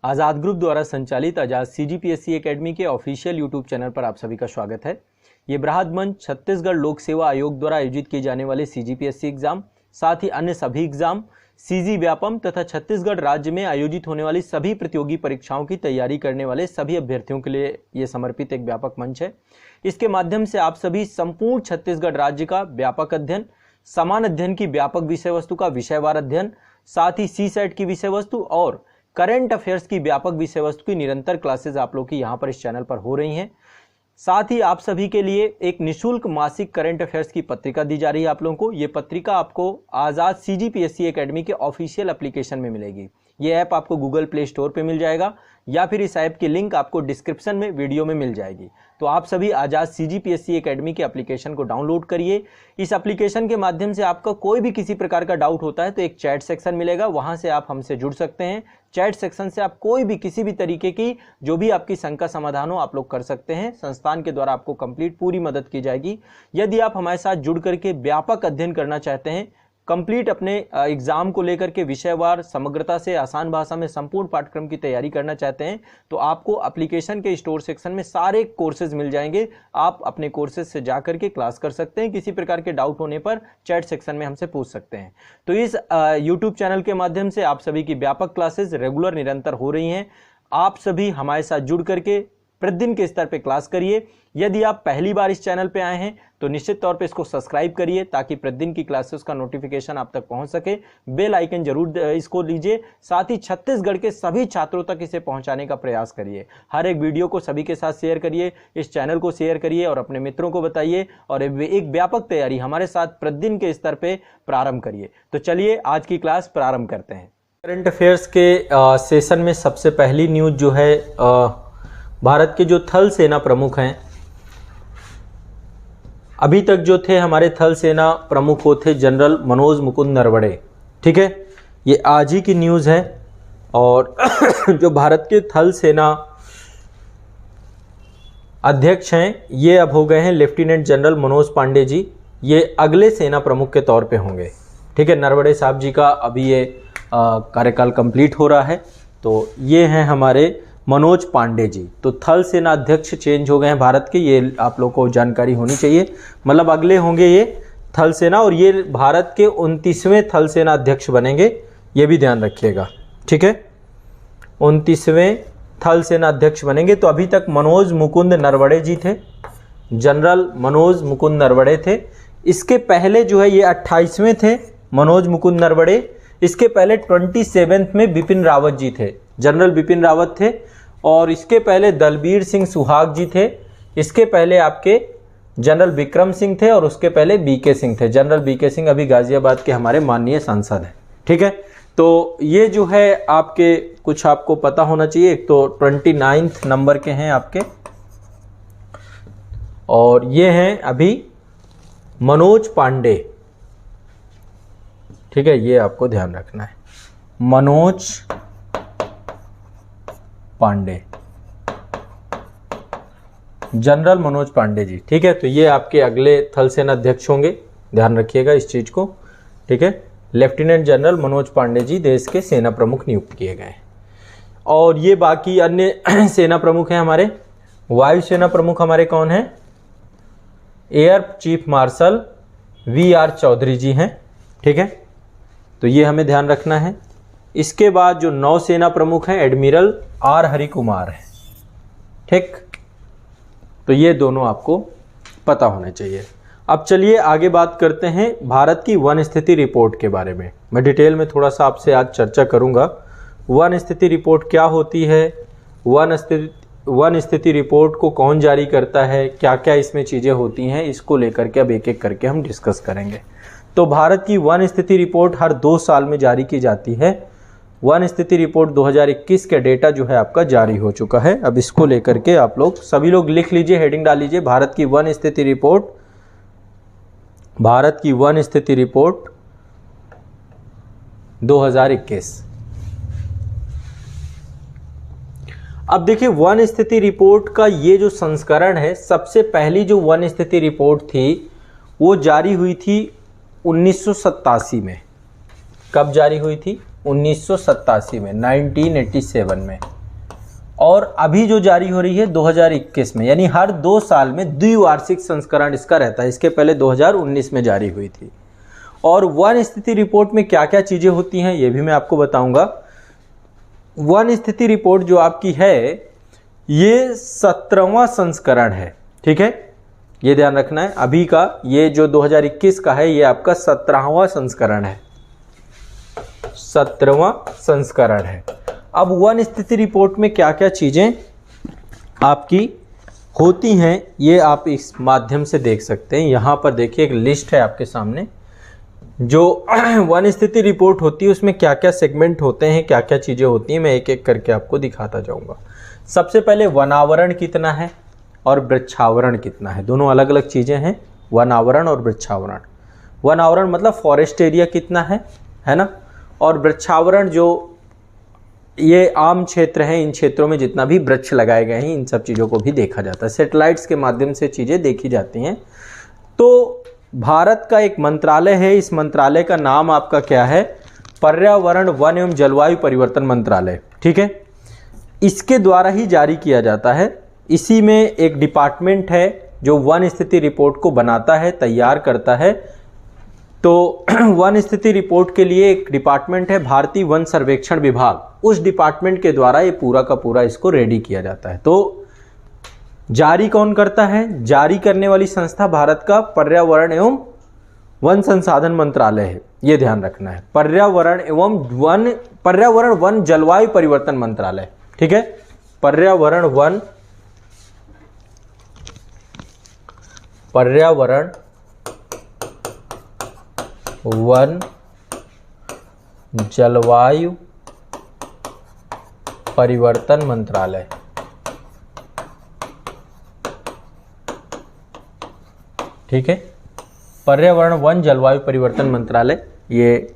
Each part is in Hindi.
आज़ाद ग्रुप द्वारा संचालित आज़ाद CGPSC एकेडमी के ऑफिशियल यूट्यूब चैनल पर आप सभी का स्वागत है। ये बृहद मंच छत्तीसगढ़ लोक सेवा आयोग द्वारा आयोजित किए जाने वाले CGPSC एग्जाम, साथ ही अन्य सभी एग्जाम, CG व्यापम तथा छत्तीसगढ़ राज्य में आयोजित होने वाली सभी प्रतियोगी परीक्षाओं की तैयारी करने वाले सभी अभ्यर्थियों के लिए ये समर्पित एक व्यापक मंच है। इसके माध्यम से आप सभी संपूर्ण छत्तीसगढ़ राज्य का व्यापक अध्ययन, समान अध्ययन की व्यापक विषय वस्तु का विषयवार अध्ययन, साथ ही CSET की विषय वस्तु और करंट अफेयर्स की व्यापक विषय वस्तु की निरंतर क्लासेस आप लोग की यहाँ पर इस चैनल पर हो रही हैं। साथ ही आप सभी के लिए एक निःशुल्क मासिक करंट अफेयर्स की पत्रिका दी जा रही है आप लोगों को। ये पत्रिका आपको आज़ाद CGPSC एकेडमी के ऑफिशियल एप्लीकेशन में मिलेगी। ये ऐप आपको गूगल प्ले स्टोर पे मिल जाएगा या फिर इस ऐप की लिंक आपको डिस्क्रिप्शन में वीडियो में मिल जाएगी। तो आप सभी आज़ाद CGPSC एकेडमी के एप्लीकेशन को डाउनलोड करिए। इस एप्लीकेशन के माध्यम से आपका कोई भी किसी प्रकार का डाउट होता है तो एक चैट सेक्शन मिलेगा, वहां से आप हमसे जुड़ सकते हैं। चैट सेक्शन से आप कोई भी किसी भी तरीके की जो भी आपकी शंका समाधान हो आप लोग कर सकते हैं। संस्थान के द्वारा आपको कंप्लीट पूरी मदद की जाएगी। यदि आप हमारे साथ जुड़ करके व्यापक अध्ययन करना चाहते हैं, कंप्लीट अपने एग्जाम को लेकर के विषयवार समग्रता से आसान भाषा में संपूर्ण पाठ्यक्रम की तैयारी करना चाहते हैं, तो आपको एप्लीकेशन के स्टोर सेक्शन में सारे कोर्सेज मिल जाएंगे। आप अपने कोर्सेज से जा करके क्लास कर सकते हैं। किसी प्रकार के डाउट होने पर चैट सेक्शन में हमसे पूछ सकते हैं। तो इस यूट्यूब चैनल के माध्यम से आप सभी की व्यापक क्लासेज रेगुलर निरंतर हो रही हैं। आप सभी हमारे साथ जुड़ करके प्रतिदिन के स्तर पे क्लास करिए। यदि आप पहली बार इस चैनल पे आए हैं तो निश्चित तौर पे इसको सब्सक्राइब करिए ताकि प्रतिदिन की क्लासेस का नोटिफिकेशन आप तक पहुंच सके। बेल आइकन जरूर इसको लीजिए। साथ ही छत्तीसगढ़ के सभी छात्रों तक इसे पहुंचाने का प्रयास करिए। हर एक वीडियो को सभी के साथ शेयर करिए, इस चैनल को शेयर करिए और अपने मित्रों को बताइए और एक व्यापक तैयारी हमारे साथ प्रतिदिन के स्तर पे प्रारंभ करिए। तो चलिए आज की क्लास प्रारंभ करते हैं। करंट अफेयर्स के सेशन में सबसे पहली न्यूज जो है, भारत के जो थल सेना प्रमुख हैं, अभी तक जो थे हमारे थल सेना प्रमुख वो थे जनरल मनोज मुकुंद नरवणे। ठीक है, ये आज ही की न्यूज़ है। और जो भारत के थल सेना अध्यक्ष हैं ये अब हो गए हैं लेफ्टिनेंट जनरल मनोज पांडे जी। ये अगले सेना प्रमुख के तौर पे होंगे। ठीक है, नरवणे साहब जी का अभी ये कार्यकाल कंप्लीट हो रहा है। तो ये हैं हमारे मनोज पांडे जी। तो थल सेना अध्यक्ष चेंज हो गए हैं भारत के, ये आप लोगों को जानकारी होनी चाहिए। मतलब अगले होंगे ये थल सेना और ये भारत के 29वें थल सेना अध्यक्ष बनेंगे, ये भी ध्यान रखिएगा। ठीक है, 29वें थल सेना अध्यक्ष बनेंगे। तो अभी तक मनोज मुकुंद नरवणे जी थे, जनरल मनोज मुकुंद नरवणे थे। इसके पहले जो है ये 28वें थे मनोज मुकुंद नरवणे। इसके पहले 27वें में बिपिन रावत जी थे, जनरल बिपिन रावत थे। और इसके पहले दलबीर सिंह सुहाग जी थे। इसके पहले आपके जनरल विक्रम सिंह थे और उसके पहले BK सिंह थे। जनरल BK सिंह अभी गाजियाबाद के हमारे माननीय सांसद हैं। ठीक है, तो ये जो है आपके कुछ आपको पता होना चाहिए। एक तो 29 नंबर के हैं आपके, और ये हैं अभी मनोज पांडे। ठीक है, ये आपको ध्यान रखना है, मनोज पांडे, जनरल मनोज पांडे जी। ठीक है, तो ये आपके अगले थल सेना अध्यक्ष होंगे, ध्यान रखिएगा इस चीज को। ठीक है, लेफ्टिनेंट जनरल मनोज पांडे जी देश के सेना प्रमुख नियुक्त किए गए। और ये बाकी अन्य सेना प्रमुख हैं हमारे। वायु सेना प्रमुख हमारे कौन हैं? Air chief marshal VR Chaudhary ji हैं। ठीक है, तो ये हमें ध्यान रखना है। इसके बाद जो नौसेना प्रमुख हैं एडमिरल R हरिकुमार है। ठीक, तो ये दोनों आपको पता होने चाहिए। अब चलिए आगे बात करते हैं भारत की वन स्थिति रिपोर्ट के बारे में। मैं डिटेल में थोड़ा सा आपसे आज चर्चा करूंगा। वन स्थिति रिपोर्ट क्या होती है, वन स्थिति रिपोर्ट को कौन जारी करता है, क्या क्या इसमें चीज़ें होती हैं, इसको लेकर के अब एक एक करके हम डिस्कस करेंगे। तो भारत की वन स्थिति रिपोर्ट हर 2 साल में जारी की जाती है। वन स्थिति रिपोर्ट 2021 के डेटा जो है आपका जारी हो चुका है। अब इसको लेकर के आप लोग सभी लोग लिख लीजिए, हेडिंग डाल लीजिए, भारत की वन स्थिति रिपोर्ट, भारत की वन स्थिति रिपोर्ट 2021। अब देखिए वन स्थिति रिपोर्ट का ये जो संस्करण है, सबसे पहली जो वन स्थिति रिपोर्ट थी वो जारी हुई थी 1987 में। कब जारी हुई थी? 1987 में, 1987 में। और अभी जो जारी हो रही है 2021 में, यानी हर 2 साल में द्विवार्षिक संस्करण इसका रहता है। इसके पहले 2019 में जारी हुई थी। और वन स्थिति रिपोर्ट में क्या क्या चीज़ें होती हैं ये भी मैं आपको बताऊंगा। वन स्थिति रिपोर्ट जो आपकी है ये 17वां संस्करण है, ठीक है, ये ध्यान रखना है। अभी का ये जो 2021 का है ये आपका 17वां संस्करण है, 17वां संस्करण है। अब वन स्थिति रिपोर्ट में क्या क्या चीज़ें आपकी होती हैं ये आप इस माध्यम से देख सकते हैं। यहाँ पर देखिए एक लिस्ट है आपके सामने, जो वन स्थिति रिपोर्ट होती है उसमें क्या क्या सेगमेंट होते हैं, क्या क्या चीज़ें होती हैं, मैं एक एक करके आपको दिखाता जाऊँगा। सबसे पहले वनावरण कितना है और वृक्षावरण कितना है, दोनों अलग अलग चीज़ें हैं, वनावरण और वृक्षावरण। वनावरण मतलब फॉरेस्ट एरिया कितना है ना, और वृक्षावरण जो ये आम क्षेत्र हैं, इन क्षेत्रों में जितना भी वृक्ष लगाए गए हैं इन सब चीज़ों को भी देखा जाता है। सैटेलाइट्स के माध्यम से चीज़ें देखी जाती हैं। तो भारत का एक मंत्रालय है, इस मंत्रालय का नाम आपका क्या है, पर्यावरण वन एवं जलवायु परिवर्तन मंत्रालय, ठीक है। इसके द्वारा ही जारी किया जाता है। इसी में एक डिपार्टमेंट है जो वन स्थिति रिपोर्ट को बनाता है, तैयार करता है। तो वन स्थिति रिपोर्ट के लिए एक डिपार्टमेंट है भारतीय वन सर्वेक्षण विभाग, उस डिपार्टमेंट के द्वारा ये पूरा का पूरा इसको रेडी किया जाता है। तो जारी कौन करता है, जारी करने वाली संस्था भारत का पर्यावरण एवं वन संसाधन मंत्रालय है, ये ध्यान रखना है। पर्यावरण वन जलवायु परिवर्तन मंत्रालय, ठीक है, पर्यावरण वन जलवायु परिवर्तन मंत्रालय, ठीक है। पर्यावरण वन जलवायु परिवर्तन मंत्रालय ये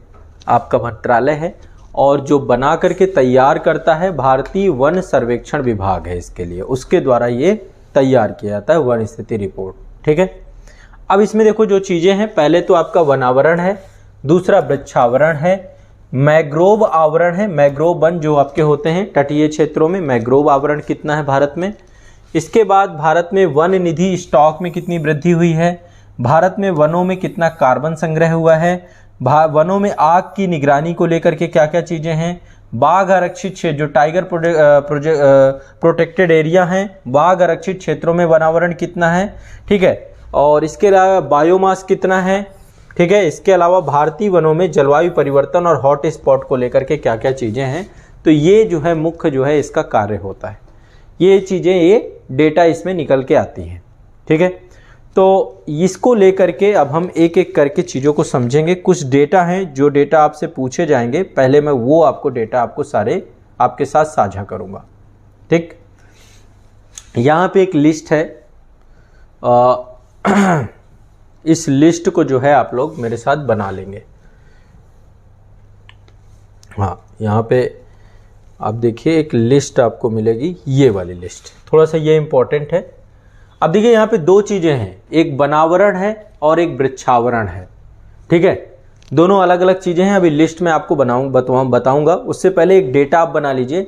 आपका मंत्रालय है, और जो बना करके तैयार करता है भारतीय वन सर्वेक्षण विभाग है इसके लिए, उसके द्वारा ये तैयार किया जाता है वन स्थिति रिपोर्ट, ठीक है। अब इसमें देखो जो चीज़ें हैं, पहले तो आपका वनावरण है, दूसरा वृक्षावरण है, मैग्रोव आवरण है, मैग्रोव वन जो आपके होते हैं तटीय क्षेत्रों में, मैग्रोव आवरण कितना है भारत में। इसके बाद भारत में वन निधि स्टॉक में कितनी वृद्धि हुई है, भारत में वनों में कितना कार्बन संग्रह हुआ है, वनों में आग की निगरानी को लेकर के क्या क्या चीज़ें हैं, बाघ आरक्षित क्षेत्र जो टाइगर प्रोटेक्टेड एरिया हैं, बाघ आरक्षित क्षेत्रों में वनावरण कितना है, ठीक है, और इसके अलावा बायोमास कितना है, ठीक है। इसके अलावा भारतीय वनों में जलवायु परिवर्तन और हॉट स्पॉट को लेकर के क्या क्या चीज़ें हैं। तो ये जो है मुख्य जो है इसका कार्य होता है, ये चीज़ें, ये डेटा इसमें निकल के आती हैं, ठीक है। तो इसको लेकर के अब हम एक एक करके चीज़ों को समझेंगे। कुछ डेटा हैं जो डेटा आपसे पूछे जाएंगे, पहले मैं वो आपको डेटा आपको सारे आपके साथ साझा करूँगा, ठीक। यहाँ पे एक लिस्ट है, इस लिस्ट को जो है आप लोग मेरे साथ बना लेंगे। हाँ, यहाँ पे आप देखिए एक लिस्ट आपको मिलेगी, ये वाली लिस्ट, थोड़ा सा ये इंपॉर्टेंट है। अब देखिए यहाँ पे दो चीज़ें हैं, एक वनावरण है और एक वृक्षावरण है, ठीक है, दोनों अलग अलग चीज़ें हैं। अभी लिस्ट में आपको बताऊंगा, उससे पहले एक डेटा आप बना लीजिए।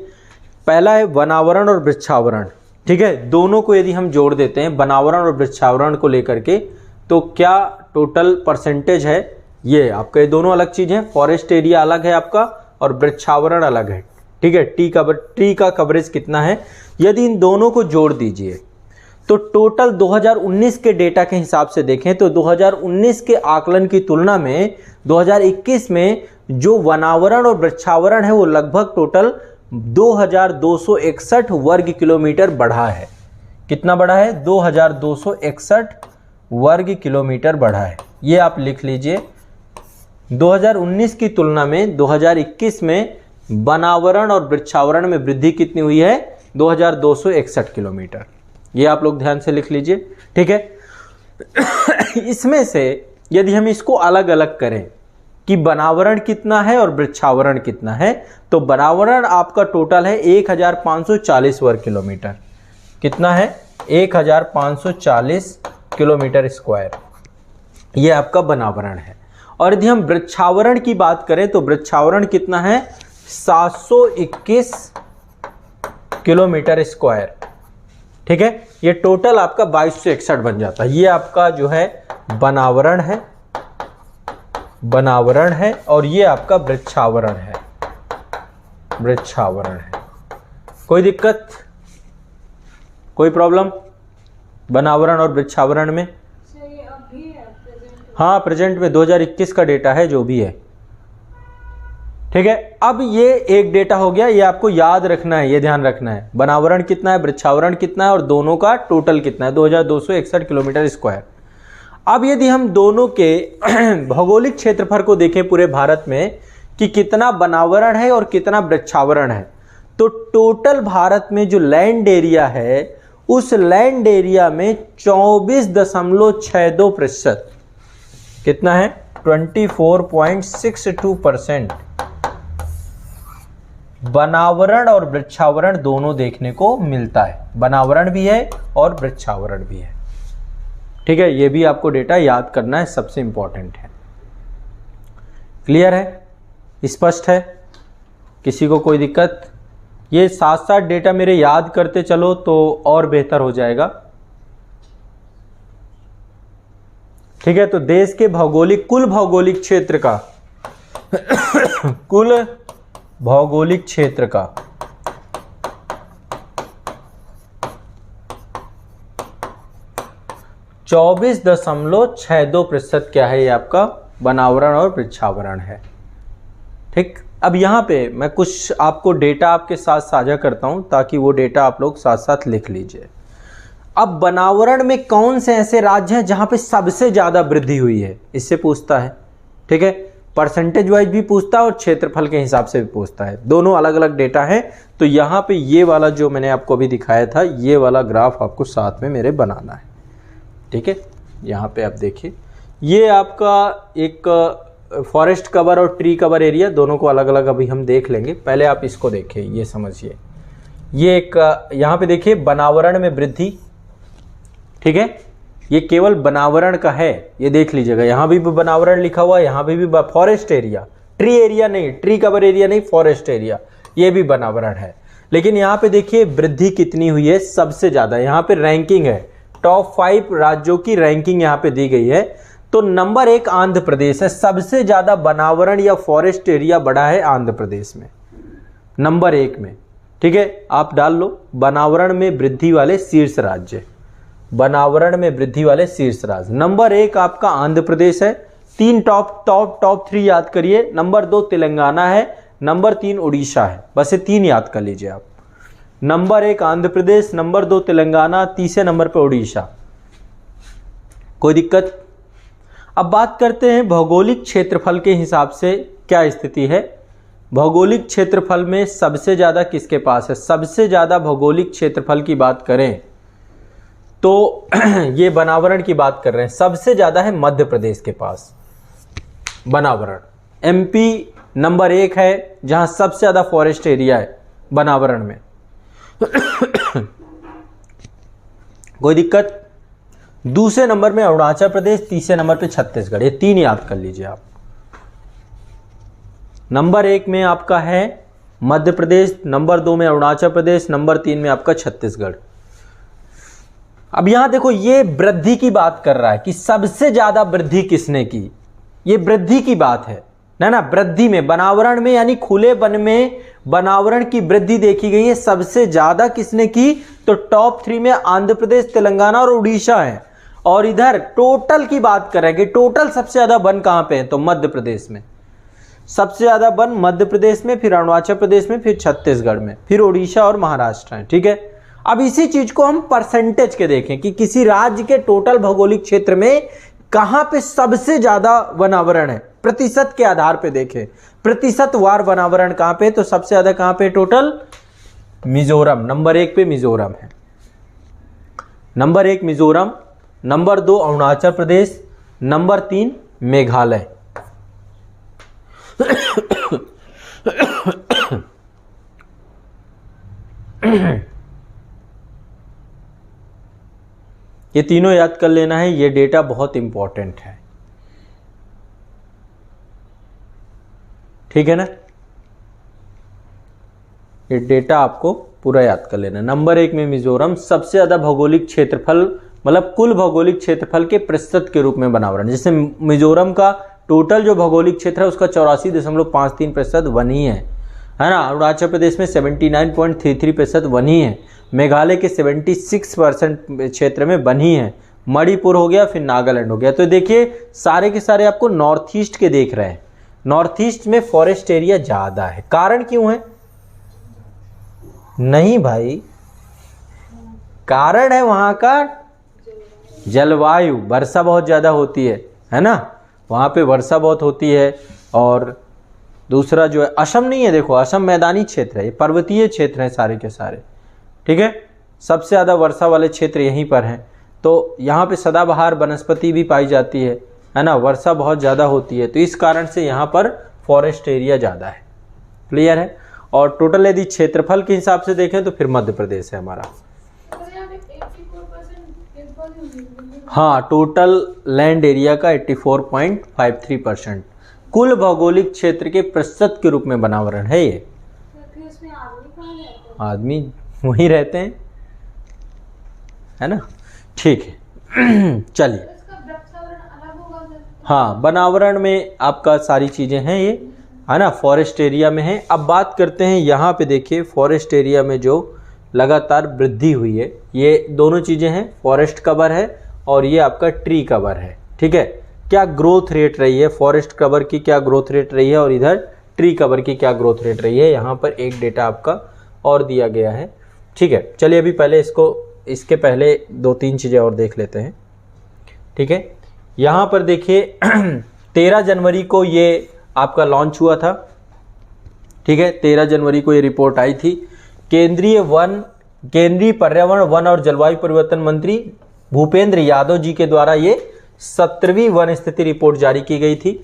पहला है वनावरण और वृक्षावरण, ठीक है, दोनों को यदि हम जोड़ देते हैं वनावरण और वृक्षावरण को लेकर के, तो क्या टोटल परसेंटेज है, ये आपका, ये दोनों अलग चीज़ हैं। फॉरेस्ट एरिया अलग है आपका और वृक्षावरण अलग है, ठीक है। ट्री का कवरेज कितना है, यदि इन दोनों को जोड़ दीजिए तो टोटल 2019 के डेटा के हिसाब से देखें तो 2019 के आकलन की तुलना में 2021 में जो वनावरण और वृक्षावरण है वो लगभग टोटल 2261 वर्ग किलोमीटर बढ़ा है। कितना बढ़ा है, 2261 वर्ग किलोमीटर बढ़ा है। ये आप लिख लीजिए, 2019 की तुलना में 2021 में वनावरण और वृक्षावरण में वृद्धि कितनी हुई है, 2261 किलोमीटर। ये आप लोग ध्यान से लिख लीजिए, ठीक है। इसमें से यदि हम इसको अलग अलग करें कि वनावरण कितना है और वृक्षावरण कितना है, तो वनावरण आपका टोटल है 1540 वर्ग किलोमीटर। कितना है, 1540 किलोमीटर स्क्वायर, ये आपका वनावरण है। और यदि हम वृक्षावरण की बात करें तो वृक्षावरण कितना है, 721 किलोमीटर स्क्वायर। ठीक है, ये टोटल आपका 2261 बन जाता है। ये आपका जो है बनावरण है, बनावरण है, और ये आपका वृक्षावरण है, वृक्षावरण है। कोई दिक्कत, कोई प्रॉब्लम बनावरण और वृक्षावरण में? हाँ, प्रेजेंट में 2021 का डेटा है जो भी है। ठीक है, अब ये एक डेटा हो गया, ये आपको याद रखना है, ये ध्यान रखना है। बनावरण कितना है, वृक्षावरण कितना है, और दोनों का टोटल कितना है, 2261 किलोमीटर स्क्वायर। अब यदि हम दोनों के भौगोलिक क्षेत्रफल को देखें पूरे भारत में कि कितना बनावरण है और कितना वृक्षावरण है, तो टोटल भारत में जो लैंड एरिया है, उस लैंड एरिया में 24.62% कितना है, 24.62% बनावरण और वृक्षावरण दोनों देखने को मिलता है। बनावरण भी है और वृक्षावरण भी है। ठीक है, ये भी आपको डेटा याद करना है, सबसे इंपॉर्टेंट है। क्लियर है, स्पष्ट है, किसी को कोई दिक्कत? ये साथ साथ डेटा मेरे याद करते चलो तो और बेहतर हो जाएगा। ठीक है, तो देश के भौगोलिक, कुल भौगोलिक क्षेत्र का कुल भौगोलिक क्षेत्र का 24.62% क्या है, ये आपका बनावरण और वृक्षावरण है। ठीक, अब यहाँ पे मैं कुछ आपको डेटा आपके साथ साझा करता हूँ ताकि वो डेटा आप लोग साथ साथ लिख लीजिए। अब बनावरण में कौन से ऐसे राज्य हैं जहाँ पे सबसे ज़्यादा वृद्धि हुई है, इससे पूछता है। ठीक है, परसेंटेज वाइज भी पूछता है और क्षेत्रफल के हिसाब से भी पूछता है, दोनों अलग अलग डेटा है। तो यहाँ पे ये वाला जो मैंने आपको अभी दिखाया था, ये वाला ग्राफ आपको साथ में मेरे बनाना है। ठीक है, यहाँ पे आप देखिए, ये आपका एक फॉरेस्ट कवर और ट्री कवर एरिया, दोनों को अलग अलग अभी हम देख लेंगे। पहले आप इसको देखिए, ये समझिए, ये एक यहाँ पे देखिए बनावरण में वृद्धि। ठीक है, ये केवल बनावरण का है, ये देख लीजिएगा, यहाँ भी बनावरण लिखा हुआ है, यहाँ भी फॉरेस्ट एरिया, ट्री एरिया नहीं, ट्री कवर एरिया नहीं, फॉरेस्ट एरिया, ये भी बनावरण है। लेकिन यहाँ पे देखिए वृद्धि कितनी हुई है, सबसे ज़्यादा। यहाँ पे रैंकिंग है, टॉप 5 राज्यों की रैंकिंग यहाँ पे दी गई है। तो नंबर 1 आंध्र प्रदेश है, सबसे ज़्यादा बनावरण या फॉरेस्ट एरिया बढ़ा है आंध्र प्रदेश में, नंबर 1 में। ठीक है, आप डाल लो बनावरण में वृद्धि वाले शीर्ष राज्य, बनावरण में वृद्धि वाले शीर्ष राज्य। नंबर 1 आपका आंध्र प्रदेश है, 3 टॉप 3 याद करिए। नंबर 2 तेलंगाना है, नंबर 3 उड़ीसा है, बस ये 3 याद कर लीजिए आप। नंबर 1 आंध्र प्रदेश, नंबर 2 तेलंगाना, तीसरे नंबर पर उड़ीसा। कोई दिक्कत? अब बात करते हैं भौगोलिक क्षेत्रफल के हिसाब से क्या स्थिति है। भौगोलिक क्षेत्रफल में सबसे ज़्यादा किसके पास है? सबसे ज़्यादा भौगोलिक क्षेत्रफल की बात करें तो ये बनावरण की बात कर रहे हैं, सबसे ज़्यादा है मध्य प्रदेश के पास बनावरण। एमपी नंबर 1 है जहां सबसे ज़्यादा फॉरेस्ट एरिया है बनावरण में। कोई दिक्कत? दूसरे नंबर में अरुणाचल प्रदेश, तीसरे नंबर पे छत्तीसगढ़, ये 3 याद कर लीजिए आप। नंबर 1 में आपका है मध्य प्रदेश, नंबर 2 में अरुणाचल प्रदेश, नंबर 3 में आपका छत्तीसगढ़। अब यहां देखो, ये वृद्धि की बात कर रहा है कि सबसे ज्यादा वृद्धि किसने की, ये वृद्धि की बात है ना, वृद्धि में, बनावरण में, यानी खुले वन में बनावरण की वृद्धि देखी गई है। सबसे ज्यादा किसने की? तो टॉप 3 में आंध्र प्रदेश, तेलंगाना और उड़ीसा है। और इधर टोटल की बात कर रहे हैं कि टोटल सबसे ज्यादा वन कहां पे है, तो मध्य प्रदेश में। सबसे ज्यादा वन मध्य प्रदेश में, फिर अरुणाचल प्रदेश में, फिर छत्तीसगढ़ में, फिर उड़ीसा और महाराष्ट्र है। ठीक है, अब इसी चीज को हम परसेंटेज के देखें कि किसी राज्य के टोटल भौगोलिक क्षेत्र में कहां पे सबसे ज्यादा वनावरण है, प्रतिशत के आधार पे देखें, प्रतिशत वार वनावरण कहां पे, तो सबसे ज्यादा कहां पे टोटल? मिजोरम, नंबर 1 पे मिजोरम है, number 1 Mizoram, number 2 Arunachal Pradesh, number 3 Meghalaya. ये तीनों याद कर लेना है, ये डेटा बहुत इंपॉर्टेंट है। ठीक है ना? ये डेटा आपको पूरा याद कर लेना। नंबर 1 में मिजोरम सबसे ज़्यादा भौगोलिक क्षेत्रफल, मतलब कुल भौगोलिक क्षेत्रफल के प्रतिशत के रूप में बनावरण। जैसे मिजोरम का टोटल जो भौगोलिक क्षेत्र है उसका 84.53% वन ही है ना। अरुणाचल प्रदेश में 79.33% वन ही है। मेघालय के 76% क्षेत्र में वन ही है। मणिपुर हो गया, फिर नागालैंड हो गया। तो देखिए सारे के सारे आपको नॉर्थ ईस्ट के देख रहे हैं। नॉर्थ ईस्ट में फॉरेस्ट एरिया ज़्यादा है। कारण क्यों है? नहीं भाई, कारण है वहाँ का जलवायु, वर्षा बहुत ज़्यादा होती है ना, वहाँ पे वर्षा बहुत होती है। और दूसरा जो है असम नहीं है, देखो असम मैदानी क्षेत्र है, ये पर्वतीय क्षेत्र है सारे के सारे, ठीक है। सबसे ज़्यादा वर्षा वाले क्षेत्र यहीं पर हैं, तो यहाँ पे सदाबहार वनस्पति भी पाई जाती है ना, वर्षा बहुत ज़्यादा होती है, तो इस कारण से यहाँ पर फॉरेस्ट एरिया ज़्यादा है। क्लियर है। और टोटल यदि क्षेत्रफल के हिसाब से देखें तो फिर मध्य प्रदेश है हमारा। हाँ, टोटल लैंड एरिया का 84.53% कुल भौगोलिक क्षेत्र के प्रतिशत के रूप में बनावरण है ये। आदमी वहीं रहते हैं, है ना, ठीक है। चलिए, हाँ, बनावरण में आपका सारी चीज़ें हैं ये, है ना, फॉरेस्ट एरिया में है। अब बात करते हैं यहाँ पे, देखिए फॉरेस्ट एरिया में जो लगातार वृद्धि हुई है, ये दोनों चीज़ें हैं, फॉरेस्ट कवर है और ये आपका ट्री कवर है, ठीक है। क्या ग्रोथ रेट रही है फॉरेस्ट कवर की, क्या ग्रोथ रेट रही है, और इधर ट्री कवर की क्या ग्रोथ रेट रही है, यहाँ पर एक डेटा आपका और दिया गया है, ठीक है। चलिए अभी पहले इसके पहले 2-3 चीज़ें और देख लेते हैं, ठीक है। यहाँ पर देखिए 13 जनवरी को ये आपका लॉन्च हुआ था, ठीक है। 13 जनवरी को ये रिपोर्ट आई थी। केंद्रीय पर्यावरण, वन और जलवायु परिवर्तन मंत्री भूपेंद्र यादव जी के द्वारा ये 17वीं वन स्थिति रिपोर्ट जारी की गई थी।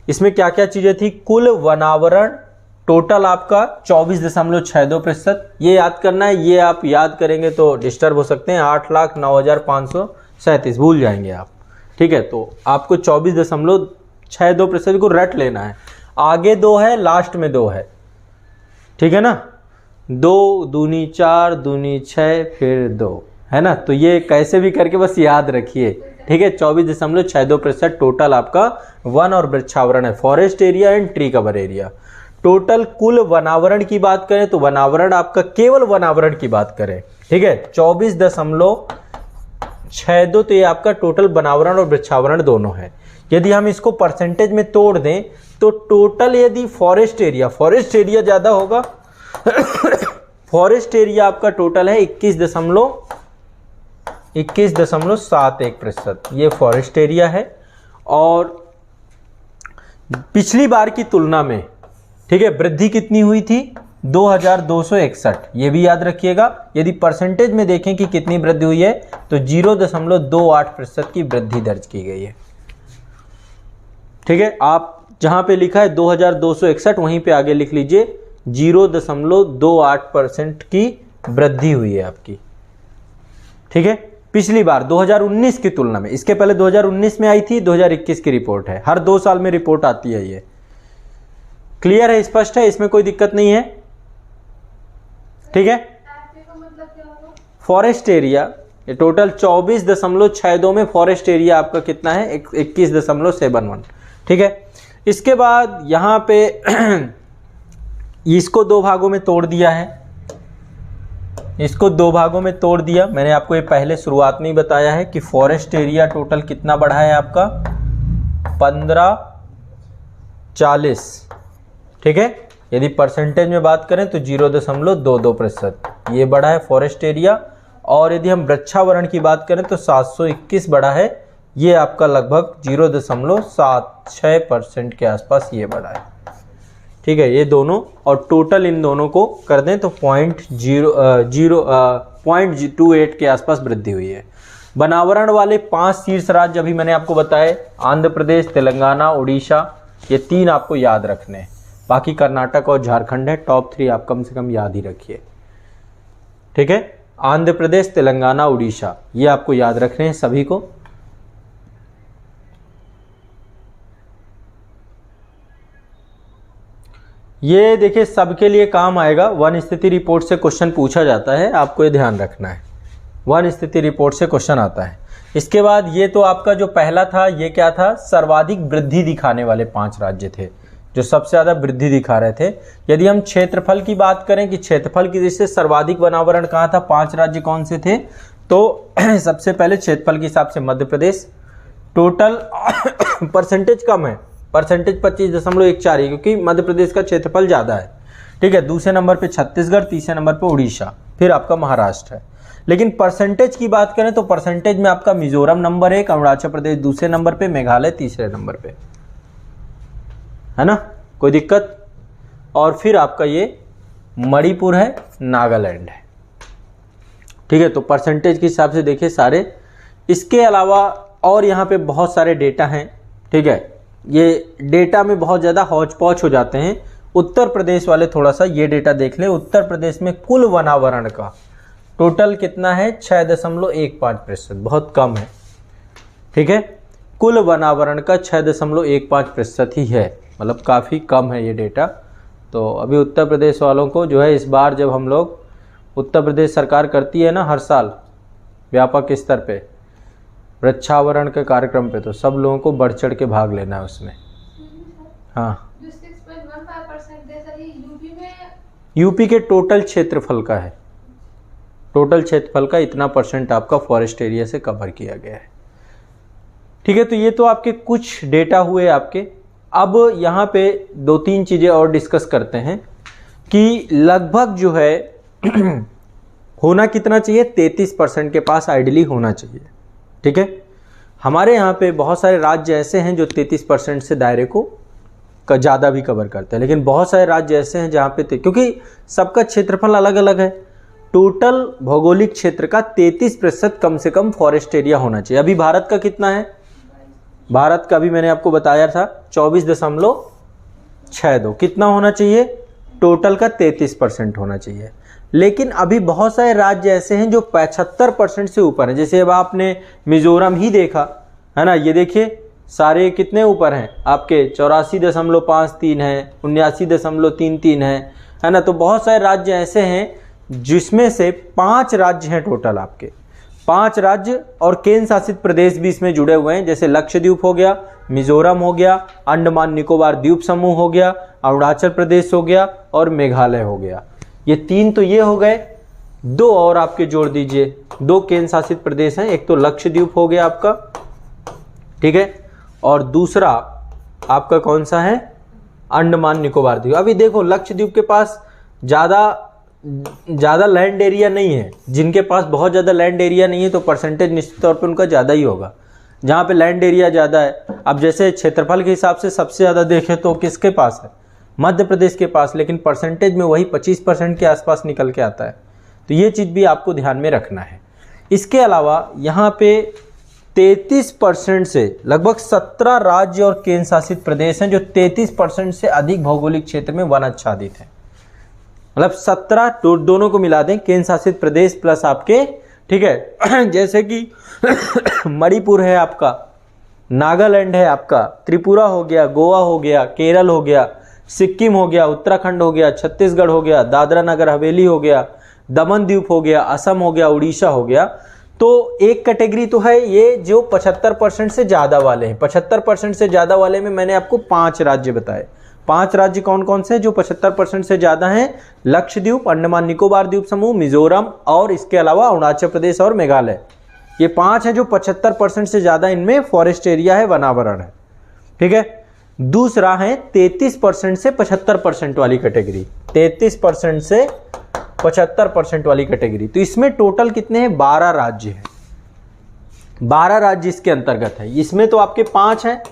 इसमें क्या क्या चीज़ें थी? कुल वनावरण टोटल आपका 24.62%। ये याद करना है, ये आप याद करेंगे तो डिस्टर्ब हो सकते हैं। 8,09,537 भूल जाएंगे आप, ठीक है। तो आपको 24.62% को रट लेना है। आगे 2 है, लास्ट में 2 है, ठीक है ना। 2 दूनी 4, दूनी 6, फिर 2, है ना। तो ये कैसे भी करके बस याद रखिए, ठीक है। 24.62% टोटल आपका वन और वृक्षावरण है, forest area and tree cover area. Total कुल वनावरण की बात करें तो वनावरण आपका, केवल वनावरण की बात करें, ठीक है, 24.62, तो ये आपका टोटल वनावरण और वृक्षावरण दोनों है। यदि हम इसको परसेंटेज में तोड़ दें तो टोटल यदि फॉरेस्ट एरिया ज़्यादा होगा। फॉरेस्ट एरिया आपका टोटल है 21.71%, ये फॉरेस्ट एरिया है। और पिछली बार की तुलना में, ठीक है, वृद्धि कितनी हुई थी? 2261, ये भी याद रखिएगा। यदि परसेंटेज में देखें कि कितनी वृद्धि हुई है तो 0.28% की वृद्धि दर्ज की गई है, ठीक है। आप जहां पे लिखा है 2261 वहीं पे आगे लिख लीजिए 0.28% की वृद्धि हुई है आपकी, ठीक है। पिछली बार 2019 की तुलना में, इसके पहले 2019 में आई थी, 2021 की रिपोर्ट है, हर 2 साल में रिपोर्ट आती है ये। क्लियर है, स्पष्ट है, इसमें कोई दिक्कत नहीं है, ठीक है। फॉरेस्ट एरिया ये टोटल 24.62 में फॉरेस्ट एरिया आपका कितना है? 21.71, ठीक है। इसके बाद यहाँ पे इसको 2 भागों में तोड़ दिया है, इसको 2 भागों में तोड़ दिया। मैंने आपको ये पहले शुरुआत में ही बताया है कि फॉरेस्ट एरिया टोटल कितना बढ़ा है आपका? 1540, ठीक है। यदि परसेंटेज में बात करें तो 0.22% ये बढ़ा है फॉरेस्ट एरिया। और यदि हम वृक्षावरण की बात करें तो 721 बढ़ा है, ये आपका लगभग 0.76% के आसपास ये बढ़ा है, ठीक है, ये दोनों। और टोटल इन दोनों को कर दें तो 0.28 के आसपास वृद्धि हुई है। वनावरण वाले 5 शीर्ष राज्य अभी मैंने आपको बताए, आंध्र प्रदेश, तेलंगाना, उड़ीसा, ये 3 आपको याद रखने हैं। बाकी कर्नाटक और झारखंड है, टॉप 3 आप कम से कम याद ही रखिए, ठीक है। आंध्र प्रदेश, तेलंगाना, उड़ीसा, ये आपको याद रखने हैं सभी को। ये देखिए सबके लिए काम आएगा। वन स्थिति रिपोर्ट से क्वेश्चन पूछा जाता है, आपको ये ध्यान रखना है। वन स्थिति रिपोर्ट से क्वेश्चन आता है। इसके बाद ये तो आपका जो पहला था ये क्या था, सर्वाधिक वृद्धि दिखाने वाले 5 राज्य थे जो सबसे ज़्यादा वृद्धि दिखा रहे थे। यदि हम क्षेत्रफल की बात करें कि क्षेत्रफल की दृष्टि से सर्वाधिक वनावरण कहाँ था, 5 राज्य कौन से थे, तो सबसे पहले क्षेत्रफल के हिसाब से मध्य प्रदेश, टोटल परसेंटेज कम है, परसेंटेज 25.14 है क्योंकि मध्य प्रदेश का क्षेत्रफल ज़्यादा है, ठीक है। दूसरे नंबर पे छत्तीसगढ़, तीसरे नंबर पे उड़ीसा, फिर आपका महाराष्ट्र है। लेकिन परसेंटेज की बात करें तो परसेंटेज में आपका मिजोरम नंबर 1, अरुणाचल प्रदेश दूसरे नंबर पे, मेघालय तीसरे नंबर पे, है ना, कोई दिक्कत। और फिर आपका ये मणिपुर है, नागालैंड है, ठीक है। तो परसेंटेज के हिसाब से देखिए सारे। इसके अलावा और यहाँ पे बहुत सारे डेटा हैं, ठीक है। ये डेटा में बहुत ज़्यादा हौच पौच हो जाते हैं। उत्तर प्रदेश वाले थोड़ा सा ये डेटा देख लें। उत्तर प्रदेश में कुल वनावरण का टोटल कितना है, 6.15%, बहुत कम है, ठीक है। कुल वनावरण का 6.15% ही है, मतलब काफ़ी कम है ये डेटा। तो अभी उत्तर प्रदेश वालों को जो है, इस बार जब हम लोग, उत्तर प्रदेश सरकार करती है ना हर साल व्यापक स्तर पे वृक्षावरण के कार्यक्रम पे, तो सब लोगों को बढ़ चढ़ के भाग लेना है उसमें। हाँ, यूपी के टोटल क्षेत्रफल का है, टोटल क्षेत्रफल का इतना परसेंट आपका फॉरेस्ट एरिया से कवर किया गया है, ठीक है। तो ये तो आपके कुछ डेटा हुए आपके। अब यहाँ पे 2-3 चीज़ें और डिस्कस करते हैं कि लगभग जो है होना कितना चाहिए, 33% के पास आइडियली होना चाहिए, ठीक है। हमारे यहाँ पे बहुत सारे राज्य ऐसे हैं जो 33% से दायरे को ज़्यादा भी कवर करते हैं, लेकिन बहुत सारे राज्य ऐसे हैं जहाँ पे, क्योंकि सबका क्षेत्रफल अलग अलग है, टोटल भौगोलिक क्षेत्र का 33% कम से कम फॉरेस्ट एरिया होना चाहिए। अभी भारत का कितना है, भारत का भी मैंने आपको बताया था 24.62, कितना होना चाहिए, टोटल का 33% होना चाहिए। लेकिन अभी बहुत सारे राज्य ऐसे हैं जो 75% से ऊपर हैं। जैसे अब आपने मिजोरम ही देखा है ना, ये देखिए सारे कितने ऊपर हैं आपके, 84.53 है, 79.33 है ना। तो बहुत सारे राज्य ऐसे हैं जिसमें से 5 राज्य हैं टोटल आपके, 5 राज्य और केंद्र शासित प्रदेश भी इसमें जुड़े हुए हैं। जैसे लक्षद्वीप हो गया, मिजोरम हो गया, अंडमान निकोबार द्वीप समूह हो गया, अरुणाचल प्रदेश हो गया और मेघालय हो गया। ये 3 तो ये हो गए, 2 और आपके जोड़ दीजिए, 2 केंद्र शासित प्रदेश हैं। एक तो लक्षद्वीप हो गया आपका, ठीक है, और दूसरा आपका कौन सा है, अंडमान निकोबार द्वीप। अभी देखो लक्षद्वीप के पास ज़्यादा लैंड एरिया नहीं है, जिनके पास बहुत ज़्यादा लैंड एरिया नहीं है तो परसेंटेज निश्चित तौर पे उनका ज़्यादा ही होगा। जहाँ पे लैंड एरिया ज़्यादा है, अब जैसे क्षेत्रफल के हिसाब से सबसे ज़्यादा देखें तो किसके पास है, मध्य प्रदेश के पास, लेकिन परसेंटेज में वही 25% के आसपास निकल के आता है। तो ये चीज़ भी आपको ध्यान में रखना है। इसके अलावा यहाँ पे 33% से लगभग 17 राज्य और केंद्र शासित प्रदेश हैं जो 33% से अधिक भौगोलिक क्षेत्र में वन आच्छादित हैं। मतलब 17 दोनों को मिला दें, केंद्र शासित प्रदेश प्लस आपके, ठीक है। जैसे कि मणिपुर है आपका, नागालैंड है आपका, त्रिपुरा हो गया, गोवा हो गया, केरल हो गया, सिक्किम हो गया, उत्तराखंड हो गया, छत्तीसगढ़ हो गया, दादरा नगर हवेली हो गया, दमन द्वीप हो गया, असम हो गया, उड़ीसा हो गया। तो एक कैटेगरी तो है ये जो 75% से ज़्यादा वाले हैं। 75% से ज़्यादा वाले में मैंने आपको 5 राज्य बताए। 5 राज्य कौन कौन से जो 75% से ज़्यादा हैं, लक्षद्वीप, अंडमान निकोबार द्वीप समूह, मिजोरम और इसके अलावा अरुणाचल प्रदेश और मेघालय। ये 5 हैं जो 75% से ज़्यादा इनमें फॉरेस्ट एरिया है, वनावरण है, ठीक है। दूसरा है 33% से 75% वाली कैटेगरी, 33% से 75% वाली कैटेगरी। तो इसमें टोटल कितने हैं, 12 राज्य हैं, 12 राज्य इसके अंतर्गत है। इसमें तो आपके 5 हैं,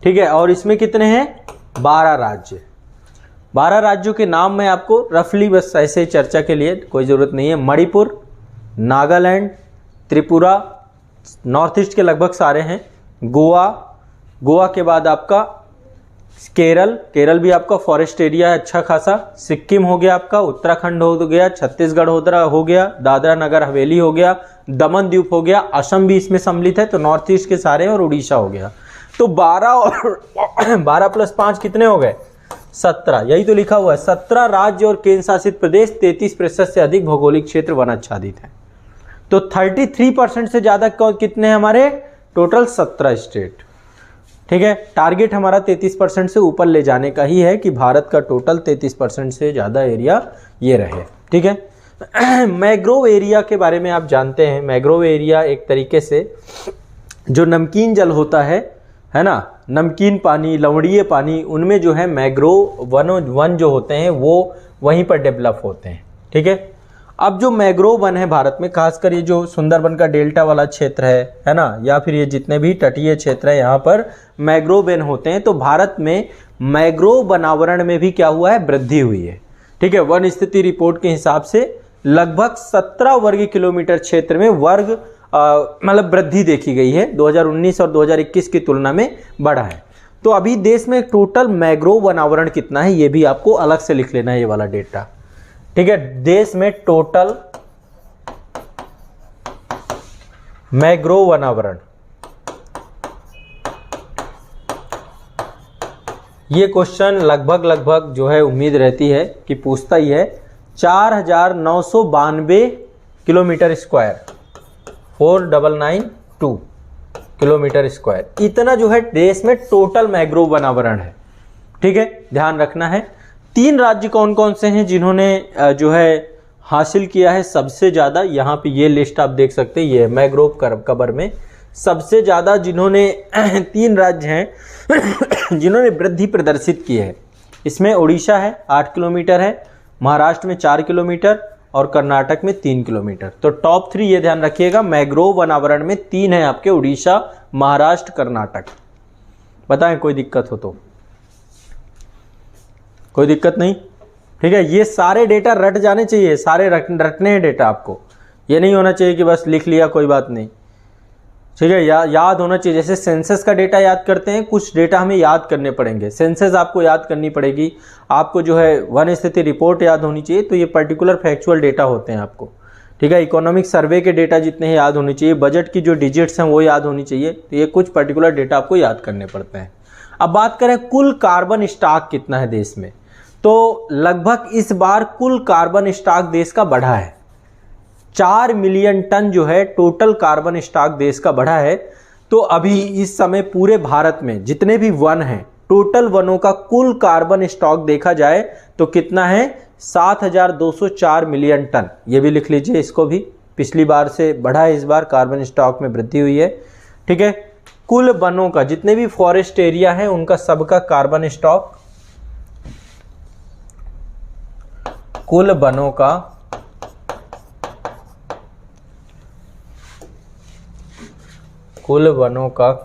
ठीक है, और इसमें कितने हैं, 12 राज्य। 12 राज्यों के नाम मैं आपको रफली बस ऐसे चर्चा के लिए, कोई ज़रूरत नहीं है। मणिपुर, नागालैंड, त्रिपुरा, नॉर्थ ईस्ट के लगभग सारे हैं, गोवा के बाद आपका केरल भी आपका फॉरेस्ट एरिया है अच्छा खासा, सिक्किम हो गया आपका, उत्तराखंड हो गया, छत्तीसगढ़ हो गया, दादरा नगर हवेली हो गया, दमन द्वीप हो गया, असम भी इसमें सम्मिलित है, तो नॉर्थ ईस्ट के सारे और उड़ीसा हो गया। तो 12 और 12 + 5 कितने हो गए, 17, यही तो लिखा हुआ है, 17 राज्य और केंद्र शासित प्रदेश, 33% से अधिक भौगोलिक क्षेत्र वन आच्छादित है। तो 33% से ज़्यादा कितने हैं हमारे? Total 17 state. ठीक है, टारगेट हमारा 33% से ऊपर ले जाने का ही है कि भारत का टोटल 33% से ज़्यादा एरिया ये रहे। ठीक है, मैंग्रोव एरिया के बारे में आप जानते हैं। मैंग्रोव एरिया एक तरीके से जो नमकीन जल होता है ना, नमकीन पानी, लवणीय पानी, उनमें जो है मैंग्रोव वन जो होते हैं वो वहीं पर डेवलप होते हैं। ठीक है, अब जो मैंग्रोव वन है भारत में, खासकर ये जो सुंदरबन का डेल्टा वाला क्षेत्र है ना, या फिर ये जितने भी तटीय क्षेत्र है यहाँ पर मैंग्रोव वन होते हैं। तो भारत में मैंग्रोव वनावरण में भी क्या हुआ है? वृद्धि हुई है। ठीक है, वन स्थिति रिपोर्ट के हिसाब से लगभग 17 वर्ग किलोमीटर क्षेत्र में मतलब वृद्धि देखी गई है। 2019 और 2021 की तुलना में बढ़ा है। तो अभी देश में टोटल मैंग्रोव वनावरण कितना है ये भी आपको अलग से लिख लेना है, ये वाला डेटा। ठीक है, देश में टोटल मैंग्रोव वनावरण, ये क्वेश्चन लगभग जो है उम्मीद रहती है कि पूछता ही है। 4992 किलोमीटर स्क्वायर, 4992 किलोमीटर स्क्वायर, इतना जो है देश में टोटल मैंग्रोव वनावरण है। ठीक है, ध्यान रखना है। 3 राज्य कौन कौन से हैं जिन्होंने जो है हासिल किया है सबसे ज़्यादा? यहाँ पे ये लिस्ट आप देख सकते हैं, ये मैंग्रोव कवर में सबसे ज़्यादा जिन्होंने 3 राज्य हैं जिन्होंने वृद्धि प्रदर्शित की है। इसमें उड़ीसा है 8 किलोमीटर है, महाराष्ट्र में 4 किलोमीटर और कर्नाटक में 3 किलोमीटर। तो टॉप 3 ये ध्यान रखिएगा, मैंग्रोव वनावरण में 3 है आपके, उड़ीसा, महाराष्ट्र, कर्नाटक। बताएं कोई दिक्कत हो तो? कोई दिक्कत नहीं? ठीक है, ये सारे डेटा रट जाने चाहिए, सारे रटने हैं डेटा आपको। ये नहीं होना चाहिए कि बस लिख लिया कोई बात नहीं। ठीक है, याद होना चाहिए। जैसे सेंसस का डेटा याद करते हैं, कुछ डेटा हमें याद करने पड़ेंगे। सेंसस आपको याद करनी पड़ेगी, आपको जो है वन स्थिति रिपोर्ट याद होनी चाहिए। तो ये पर्टिकुलर फैक्चुअल डेटा होते हैं आपको। ठीक है, इकोनॉमिक सर्वे के डेटा जितने हैं याद होने चाहिए, बजट की जो डिजिट्स हैं वो याद होनी चाहिए। तो ये कुछ पर्टिकुलर डेटा आपको याद करने पड़ते हैं। अब बात करें कुल कार्बन स्टॉक कितना है देश में, तो लगभग इस बार कुल कार्बन स्टॉक देश का बढ़ा है। 4 मिलियन टन जो है टोटल कार्बन स्टॉक देश का बढ़ा है। तो अभी इस समय पूरे भारत में जितने भी वन हैं, टोटल वनों का कुल कार्बन स्टॉक देखा जाए तो कितना है? 7204 मिलियन टन। ये भी लिख लीजिए इसको भी, पिछली बार से बढ़ा है, इस बार कार्बन स्टॉक में वृद्धि हुई है। ठीक है, कुल वनों का जितने भी फॉरेस्ट एरिया है उनका सबका कार्बन स्टॉक, कुल वनों का